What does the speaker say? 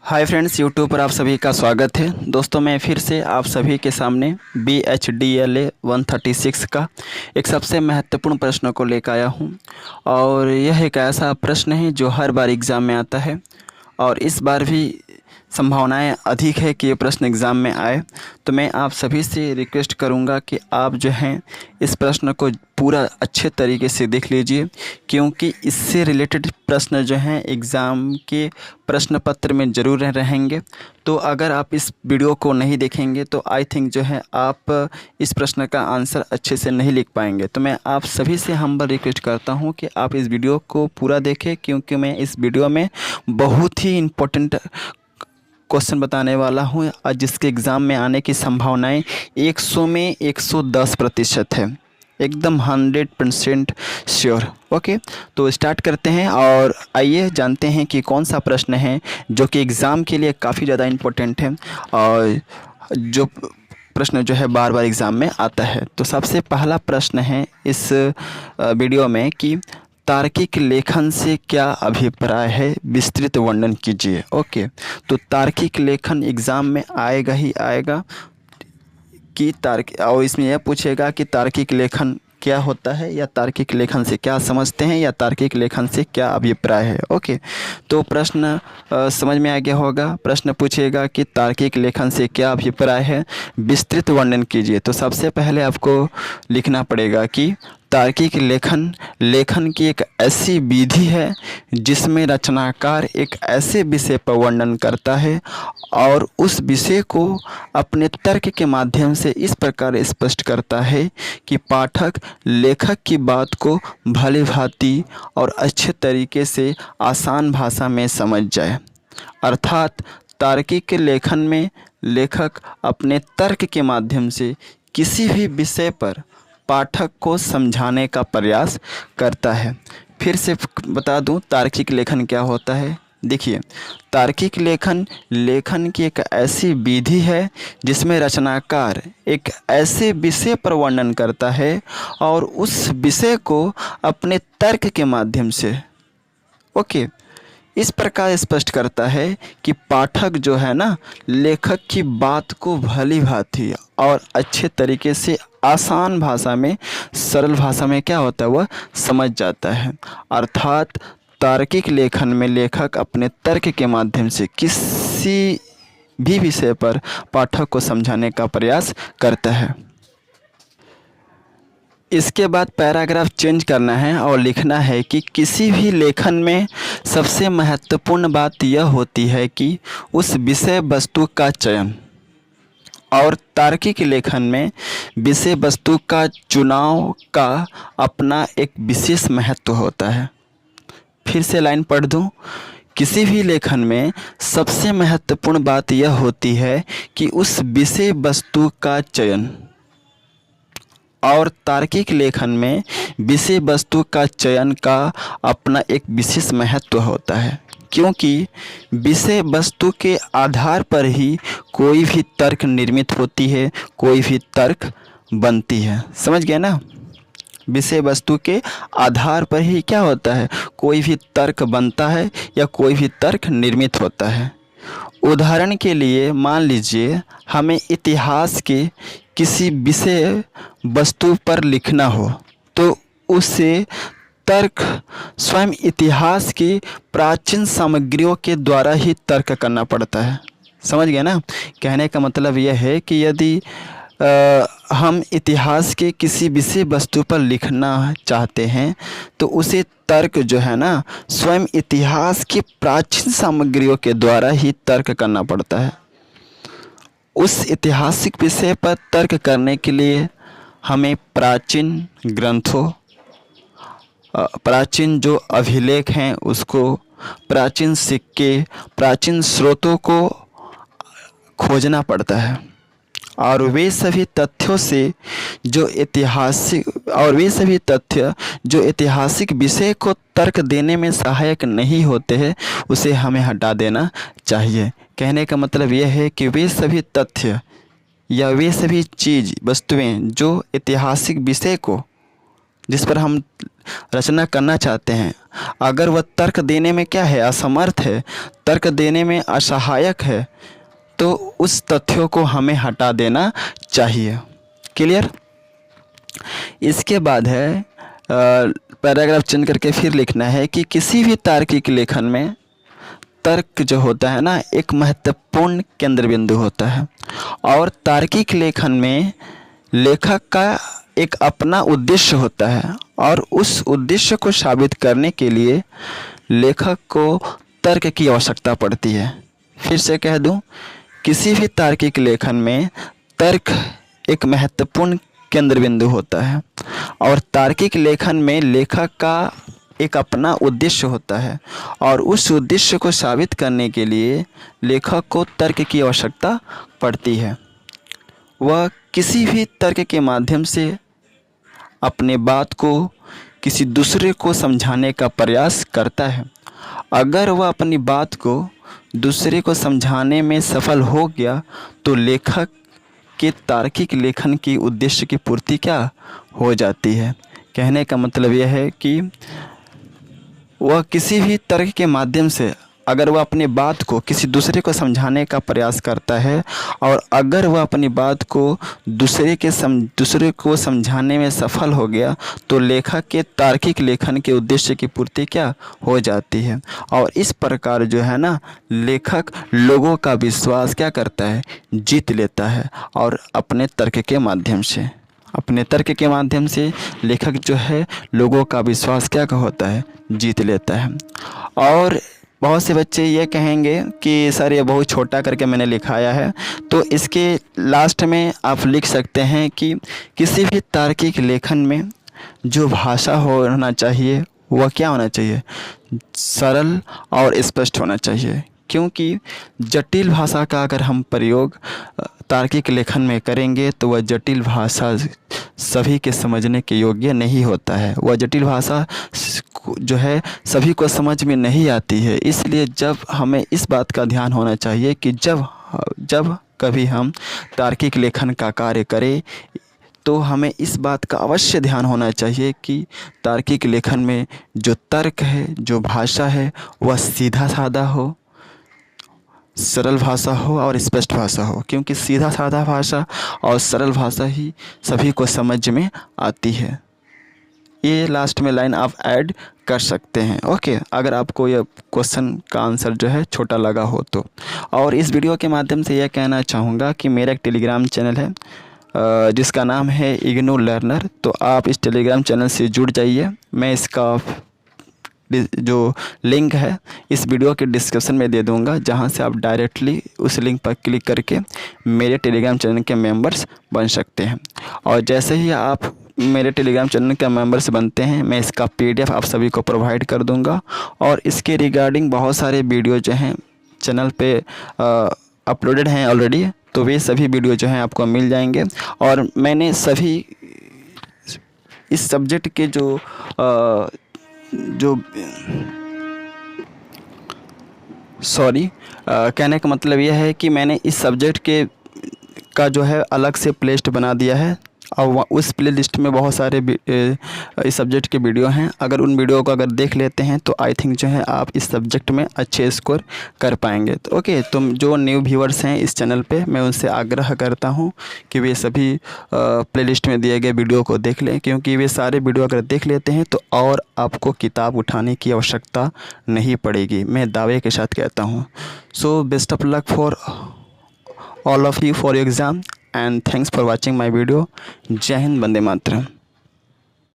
Hi friends, YouTube पर आप सभी का स्वागत है। दोस्तों, मैं फिर से आप सभी के सामने BHDLA 136 का एक सबसे महत्वपूर्ण प्रश्न को लेकर आया हूं। और यह एक ऐसा प्रश्न है जो हर बार एग्ज़ाम में आता है और इस बार भी संभावनाएं अधिक है कि ये प्रश्न एग्ज़ाम में आए। तो मैं आप सभी से रिक्वेस्ट करूंगा कि आप जो हैं इस प्रश्न को पूरा अच्छे तरीके से देख लीजिए, क्योंकि इससे रिलेटेड प्रश्न जो हैं एग्ज़ाम के प्रश्न पत्र में ज़रूर रहेंगे। तो अगर आप इस वीडियो को नहीं देखेंगे तो आई थिंक जो है आप इस प्रश्न का आंसर अच्छे से नहीं लिख पाएंगे। तो मैं आप सभी से हम्बल रिक्वेस्ट करता हूं कि आप इस वीडियो को पूरा देखें, क्योंकि मैं इस वीडियो में बहुत ही इम्पोर्टेंट क्वेश्चन बताने वाला हूँ और जिसके एग्ज़ाम में आने की संभावनाएं 100 में 110% है, एकदम 100% श्योर। ओके, तो स्टार्ट करते हैं और आइए जानते हैं कि कौन सा प्रश्न है जो कि एग्ज़ाम के लिए काफ़ी ज़्यादा इम्पोर्टेंट है और जो प्रश्न जो है बार बार एग्ज़ाम में आता है। तो सबसे पहला प्रश्न है इस वीडियो में कि तार्किक लेखन से क्या अभिप्राय है, विस्तृत वर्णन कीजिए। ओके, तो तार्किक लेखन एग्ज़ाम में आएगा ही आएगा कि और इसमें यह पूछेगा कि तार्किक लेखन क्या होता है, या तार्किक लेखन से क्या समझते हैं, या तार्किक लेखन से क्या अभिप्राय है। ओके, तो प्रश्न समझ में आ गया होगा। प्रश्न पूछेगा कि तार्किक लेखन से क्या अभिप्राय है, विस्तृत वर्णन कीजिए। तो सबसे पहले आपको लिखना पड़ेगा कि तार्किक लेखन की एक ऐसी विधि है जिसमें रचनाकार एक ऐसे विषय पर वर्णन करता है और उस विषय को अपने तर्क के माध्यम से इस प्रकार स्पष्ट करता है कि पाठक लेखक की बात को भली भांति और अच्छे तरीके से आसान भाषा में समझ जाए। अर्थात तार्किक लेखन में लेखक अपने तर्क के माध्यम से किसी भी विषय पर पाठक को समझाने का प्रयास करता है। फिर से बता दूं तार्किक लेखन क्या होता है। देखिए, तार्किक लेखन की एक ऐसी विधि है जिसमें रचनाकार एक ऐसे विषय पर वर्णन करता है और उस विषय को अपने तर्क के माध्यम से इस प्रकार स्पष्ट करता है कि पाठक जो है ना, लेखक की बात को भली भांति और अच्छे तरीके से आसान भाषा में, सरल भाषा में क्या होता है वह समझ जाता है। अर्थात तार्किक लेखन में लेखक अपने तर्क के माध्यम से किसी भी विषय पर पाठक को समझाने का प्रयास करता है। इसके बाद पैराग्राफ चेंज करना है और लिखना है कि किसी भी लेखन में सबसे महत्वपूर्ण बात यह होती है कि उस विषय वस्तु का चयन, और तार्किक लेखन में विषय वस्तु का चुनाव का अपना एक विशेष महत्व होता है। फिर से लाइन पढ़ दूं। किसी भी लेखन में सबसे महत्वपूर्ण बात यह होती है कि उस विषय वस्तु का चयन, और तार्किक लेखन में विषय वस्तु का चयन का अपना एक विशेष महत्व होता है, क्योंकि विषय वस्तु के आधार पर ही कोई भी तर्क निर्मित होती है, कोई भी तर्क बनती है। समझ गए ना? विषय वस्तु के आधार पर ही क्या होता है, कोई भी तर्क बनता है या कोई भी तर्क निर्मित होता है। उदाहरण के लिए मान लीजिए हमें इतिहास के किसी विषय वस्तु पर लिखना हो, तो उसे तर्क स्वयं इतिहास की प्राचीन सामग्रियों के द्वारा ही तर्क करना पड़ता है। समझ गए ना? कहने का मतलब यह है कि यदि हम इतिहास के किसी विषय वस्तु पर लिखना चाहते हैं तो उसे तर्क जो है ना, स्वयं इतिहास की प्राचीन सामग्रियों के द्वारा ही तर्क करना पड़ता है। उस ऐतिहासिक विषय पर तर्क करने के लिए हमें प्राचीन ग्रंथों, प्राचीन जो अभिलेख हैं उसको, प्राचीन सिक्के, प्राचीन स्रोतों को खोजना पड़ता है, और वे सभी तथ्य जो ऐतिहासिक विषय को तर्क देने में सहायक नहीं होते हैं उसे हमें हटा देना चाहिए। कहने का मतलब यह है कि वे सभी तथ्य या वे सभी वस्तुएं जो ऐतिहासिक विषय को, जिस पर हम रचना करना चाहते हैं, अगर वह तर्क देने में क्या है, असमर्थ है, तर्क देने में असहायक है, तो उस तथ्यों को हमें हटा देना चाहिए। क्लियर। इसके बाद है पैराग्राफ चुन करके फिर लिखना है कि किसी भी तार्किक लेखन में तर्क जो होता है ना, एक महत्वपूर्ण केंद्र बिंदु होता है, और तार्किक लेखन में लेखक का एक अपना उद्देश्य होता है, और उस उद्देश्य को साबित करने के लिए लेखक को तर्क की आवश्यकता पड़ती है। फिर से कह दूं, किसी भी तार्किक लेखन में तर्क एक महत्वपूर्ण केंद्र बिंदु होता है, और तार्किक लेखन में लेखक का एक अपना उद्देश्य होता है, और उस उद्देश्य को साबित करने के लिए लेखक को तर्क की आवश्यकता पड़ती है। वह किसी भी तर्क के माध्यम से अपने बात को किसी दूसरे को समझाने का प्रयास करता है। अगर वह अपनी बात को दूसरे को समझाने में सफल हो गया तो लेखक के तार्किक लेखन की उद्देश्य की पूर्ति क्या हो जाती है। कहने का मतलब यह है कि वह किसी भी तर्क के माध्यम से अगर वह अपनी बात को किसी दूसरे को समझाने का प्रयास करता है, और अगर वह अपनी बात को दूसरे को समझाने में सफल हो गया तो लेखक के तार्किक लेखन के उद्देश्य की पूर्ति क्या हो जाती है। और इस प्रकार जो है ना, लेखक लोगों का विश्वास क्या करता है, जीत लेता है, और अपने तर्क के माध्यम से लेखक जो है लोगों का विश्वास क्या होता है, जीत लेता है। और बहुत से बच्चे ये कहेंगे कि सर ये बहुत छोटा करके मैंने लिखाया है, तो इसके लास्ट में आप लिख सकते हैं कि किसी भी तार्किक लेखन में जो भाषा होना चाहिए वह क्या होना चाहिए, सरल और स्पष्ट होना चाहिए। क्योंकि जटिल भाषा का अगर हम प्रयोग तार्किक लेखन में करेंगे तो वह जटिल भाषा सभी के समझने के योग्य नहीं होता है, वह जटिल भाषा जो है सभी को समझ में नहीं आती है। इसलिए जब हमें इस बात का ध्यान होना चाहिए कि जब कभी हम तार्किक लेखन का कार्य करें तो हमें इस बात का अवश्य ध्यान होना चाहिए कि तार्किक लेखन में जो तर्क है, जो भाषा है, वह सीधा साधा हो, सरल भाषा हो और स्पष्ट भाषा हो। क्योंकि सीधा साधा भाषा और सरल भाषा ही सभी को समझ में आती है। ये लास्ट में लाइन आप ऐड कर सकते हैं। ओके, अगर आपको यह क्वेश्चन का आंसर जो है छोटा लगा हो तो। और इस वीडियो के माध्यम से यह कहना चाहूँगा कि मेरा एक टेलीग्राम चैनल है जिसका नाम है इग्नू लर्नर, तो आप इस टेलीग्राम चैनल से जुड़ जाइए। मैं इसका जो लिंक है इस वीडियो के डिस्क्रिप्शन में दे दूंगा, जहां से आप डायरेक्टली उस लिंक पर क्लिक करके मेरे टेलीग्राम चैनल के मेंबर्स बन सकते हैं। और जैसे ही आप मेरे टेलीग्राम चैनल के मेंबर्स बनते हैं, मैं इसका PDF आप सभी को प्रोवाइड कर दूंगा। और इसके रिगार्डिंग बहुत सारे वीडियो जो हैं चैनल पे अपलोडेड हैं ऑलरेडी, तो वे सभी वीडियो जो हैं आपको मिल जाएंगे। और मैंने सभी इस सब्जेक्ट के जो कहने का मतलब यह है कि मैंने इस सब्जेक्ट का जो है अलग से प्लेलिस्ट बना दिया है, और उस प्लेलिस्ट में बहुत सारे इस सब्जेक्ट के वीडियो हैं। अगर उन वीडियो को अगर देख लेते हैं तो आई थिंक जो है आप इस सब्जेक्ट में अच्छे स्कोर कर पाएंगे। तो ओके, तुम जो न्यू व्यूअर्स हैं इस चैनल पे, मैं उनसे आग्रह करता हूं कि वे सभी प्लेलिस्ट में दिए गए वीडियो को देख लें, क्योंकि वे सारे वीडियो अगर देख लेते हैं तो और आपको किताब उठाने की आवश्यकता नहीं पड़ेगी, मैं दावे के साथ कहता हूँ। So best of luck for all of you for your exam, and thanks for watching my video. जय हिंद, वंदे मातरम।